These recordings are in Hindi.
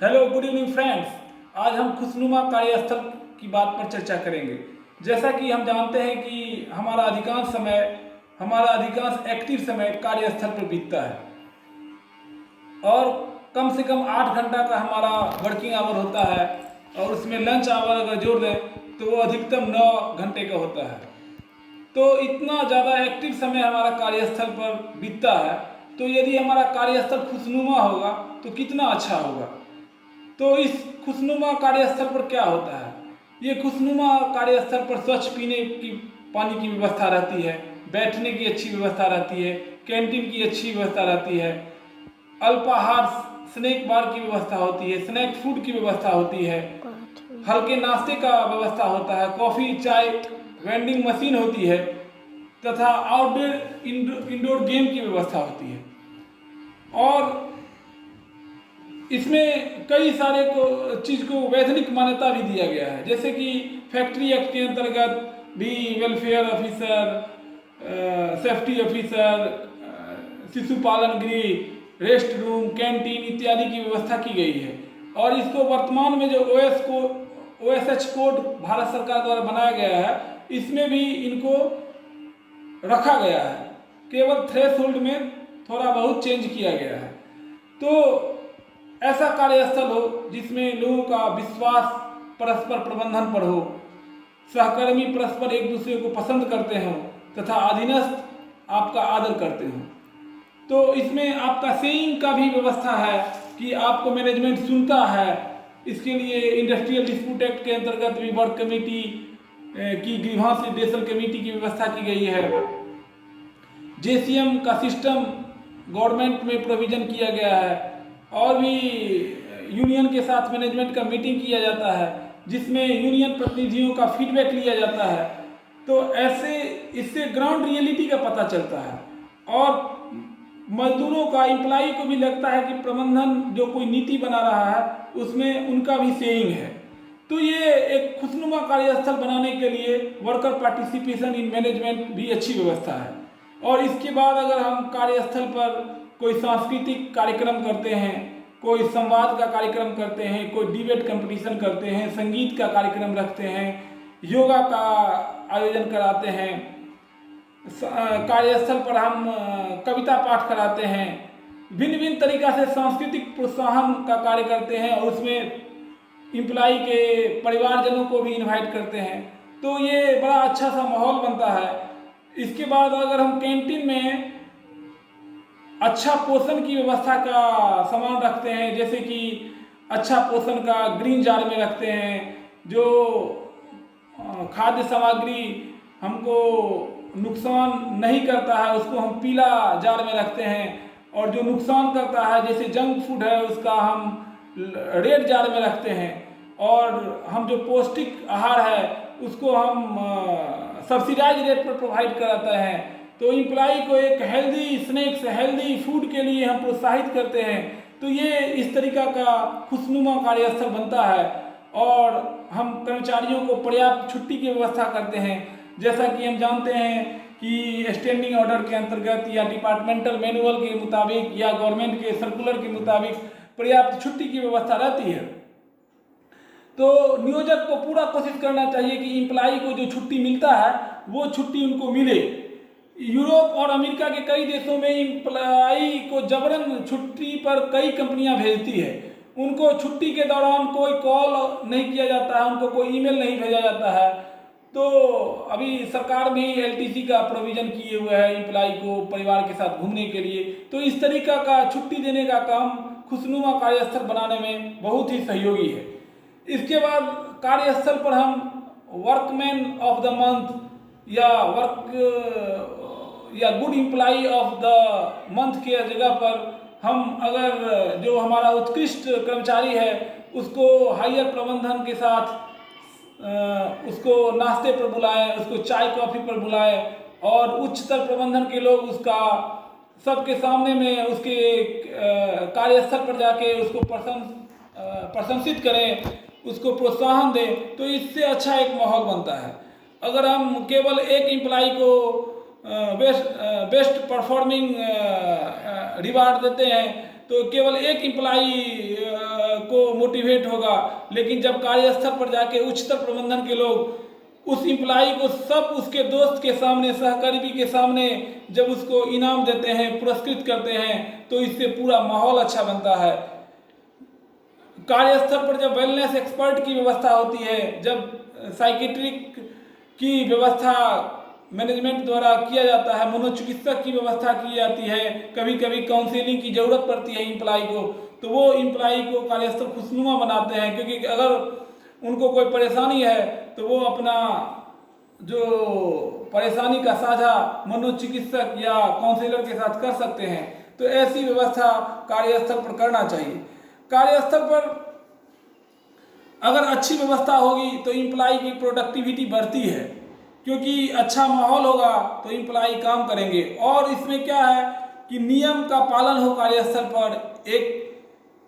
Hello, good evening friends. आज हम खुशनुमा कार्यस्थल की बात पर चर्चा करेंगे। जैसा कि हम जानते हैं कि हमारा अधिकांश एक्टिव समय कार्यस्थल पर बीतता है और कम से कम 8 घंटा का हमारा वर्किंग आवर होता है और उसमें लंच आवर अगर जोड़ दें तो वो अधिकतम 9 घंटे का होता है। तो इतना ज़्यादा एक्टिव समय हमारा कार्यस्थल पर बीतता है, तो यदि हमारा कार्यस्थल खुशनुमा होगा तो कितना अच्छा होगा। तो इस खुशनुमा कार्यस्थल पर क्या होता है? ये खुशनुमा कार्यस्थल पर स्वच्छ पीने की पानी की व्यवस्था रहती है, बैठने की अच्छी व्यवस्था रहती है, कैंटीन की अच्छी व्यवस्था रहती है, अल्पाहार स्नैक बार की व्यवस्था होती है, स्नैक फूड की व्यवस्था होती है, हल्के नाश्ते का व्यवस्था होता है, कॉफ़ी चाय वेंडिंग मशीन होती है तथा आउटडोर इंडोर गेम की व्यवस्था होती है। और इसमें कई सारे चीज़ को वैधानिक मान्यता भी दिया गया है, जैसे कि फैक्ट्री एक्ट के अंतर्गत भी वेलफेयर ऑफिसर, सेफ्टी ऑफिसर, शिशु पालन गृह, रेस्ट रूम, कैंटीन इत्यादि की व्यवस्था की गई है। और इसको वर्तमान में जो OSH कोड भारत सरकार द्वारा बनाया गया है, इसमें भी इनको रखा गया है। केवल थ्रेशोल्ड में थोड़ा बहुत चेंज किया गया है। तो ऐसा कार्यस्थल हो जिसमें लोगों का विश्वास परस्पर प्रबंधन पर हो, सहकर्मी परस्पर एक दूसरे को पसंद करते हों तथा अधीनस्थ आपका आदर करते हों। तो इसमें आपका सेइंग का भी व्यवस्था है कि आपको मैनेजमेंट सुनता है। इसके लिए इंडस्ट्रियल डिस्प्यूट एक्ट के अंतर्गत भी वर्क कमेटी की ग्रीवांस रिड्रेसल कमेटी की व्यवस्था की गई है। JCM का सिस्टम गवर्नमेंट में प्रोविजन किया गया है और भी यूनियन के साथ मैनेजमेंट का मीटिंग किया जाता है जिसमें यूनियन प्रतिनिधियों का फीडबैक लिया जाता है। तो ऐसे इससे ग्राउंड रियलिटी का पता चलता है और मजदूरों का, एम्प्लॉई को भी लगता है कि प्रबंधन जो कोई नीति बना रहा है उसमें उनका भी सेइंग है। तो ये एक खुशनुमा कार्यस्थल बनाने के लिए वर्कर पार्टिसिपेशन इन मैनेजमेंट भी अच्छी व्यवस्था है। और इसके बाद अगर हम कार्यस्थल पर कोई सांस्कृतिक कार्यक्रम करते हैं, कोई संवाद का कार्यक्रम करते हैं, कोई डिबेट कंपटीशन करते हैं, संगीत का कार्यक्रम रखते हैं, योगा का आयोजन कराते हैं, कार्यस्थल पर हम कविता पाठ कराते हैं, भिन्न भिन्न तरीक़ा से सांस्कृतिक प्रोत्साहन का कार्य करते हैं और उसमें एम्प्लॉई के परिवारजनों को भी इनवाइट करते हैं, तो ये बड़ा अच्छा सा माहौल बनता है। इसके बाद अगर हम कैंटीन में अच्छा पोषण की व्यवस्था का सामान रखते हैं, जैसे कि अच्छा पोषण का ग्रीन जार में रखते हैं, जो खाद्य सामग्री हमको नुकसान नहीं करता है उसको हम पीला जार में रखते हैं, और जो नुकसान करता है जैसे जंक फूड है उसका हम रेड जार में रखते हैं, और हम जो पौष्टिक आहार है उसको हम सब्सिडाइज रेट पर प्रोवाइड कराते हैं। तो एम्प्लॉई को एक हेल्दी स्नैक्स, हेल्दी फूड के लिए हम प्रोत्साहित करते हैं। तो ये इस तरीका का खुशनुमा कार्यस्थल बनता है और हम कर्मचारियों को पर्याप्त छुट्टी की व्यवस्था करते हैं। जैसा कि हम जानते हैं कि स्टैंडिंग ऑर्डर के अंतर्गत या डिपार्टमेंटल मैनुअल के मुताबिक या गवर्नमेंट के सर्कुलर के मुताबिक पर्याप्त छुट्टी की व्यवस्था रहती है। तो नियोजक को पूरा कोशिश करना चाहिए कि एम्प्लॉई को जो छुट्टी मिलता है वो छुट्टी उनको मिले। यूरोप और अमेरिका के कई देशों में एम्प्लॉई को जबरन छुट्टी पर कई कंपनियां भेजती है। उनको छुट्टी के दौरान कोई कॉल नहीं किया जाता है, उनको कोई ईमेल नहीं भेजा जाता है। तो अभी सरकार भी LTC का प्रोविज़न किए हुए है एम्प्लॉई को परिवार के साथ घूमने के लिए। तो इस तरीका का छुट्टी देने का काम खुशनुमा कार्यस्थल बनाने में बहुत ही सहयोगी है। इसके बाद कार्यस्थल पर हम वर्कमैन ऑफ द मंथ या good employee of the month के जगह पर हम अगर जो हमारा उत्कृष्ट कर्मचारी है उसको हायर प्रबंधन के साथ उसको नाश्ते पर बुलाएं, उसको चाय कॉफ़ी पर बुलाएं, और उच्चतर प्रबंधन के लोग उसका सबके सामने में उसके कार्यस्थल पर जाके उसको प्रशंसित करें, उसको प्रोत्साहन दें। तो इससे अच्छा एक माहौल बनता है। अगर हम केवल एक एम्प्लॉई को बेस्ट परफॉर्मिंग रिवार्ड देते हैं तो केवल एक एम्प्लॉई को मोटिवेट होगा। लेकिन जब कार्यस्थल पर जाके उच्चतर प्रबंधन के लोग उस एम्प्लॉई को सब उसके दोस्त के सामने, सहकर्मी के सामने जब उसको इनाम देते हैं, पुरस्कृत करते हैं, तो इससे पूरा माहौल अच्छा बनता है। कार्यस्थल पर जब वेलनेस एक्सपर्ट की व्यवस्था होती है, जब साइकेट्रिक की व्यवस्था मैनेजमेंट द्वारा किया जाता है, मनोचिकित्सक की व्यवस्था की जाती है, कभी कभी काउंसलिंग की ज़रूरत पड़ती है एम्प्लॉई को, तो वो एम्प्लॉई को कार्यस्थल खुशनुमा बनाते हैं। क्योंकि अगर उनको कोई परेशानी है तो वो अपना जो परेशानी का साझा मनोचिकित्सक या काउंसलर के साथ कर सकते हैं। तो ऐसी व्यवस्था कार्यस्थल पर करना चाहिए। कार्यस्थल पर अगर अच्छी व्यवस्था होगी तो एम्प्लॉई की प्रोडक्टिविटी बढ़ती है, क्योंकि अच्छा माहौल होगा तो एम्प्लॉई काम करेंगे। और इसमें क्या है कि नियम का पालन हो कार्यस्थल पर, एक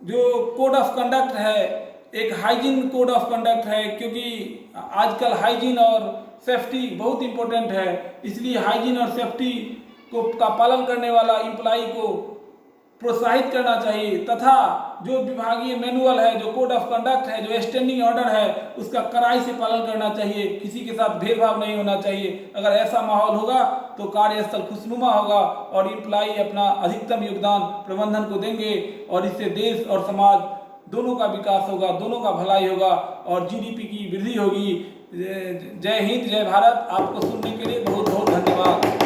जो कोड ऑफ कंडक्ट है, एक हाइजीन कोड ऑफ कंडक्ट है, क्योंकि आजकल हाइजीन और सेफ्टी बहुत इम्पोर्टेंट है। इसलिए हाइजीन और सेफ्टी का पालन करने वाला एम्प्लॉई को प्रोत्साहित करना चाहिए। तथा जो विभागीय मैनुअल है, जो कोड ऑफ कंडक्ट है, जो स्टैंडिंग ऑर्डर है, उसका कड़ाई से पालन करना चाहिए। किसी के साथ भेदभाव नहीं होना चाहिए। अगर ऐसा माहौल होगा तो कार्यस्थल खुशनुमा होगा और एम्प्लॉई अपना अधिकतम योगदान प्रबंधन को देंगे, और इससे देश और समाज दोनों का विकास होगा, दोनों का भलाई होगा और जीडीपी की वृद्धि होगी। जय हिंद, जय भारत। आपको सुनने के लिए बहुत बहुत धन्यवाद।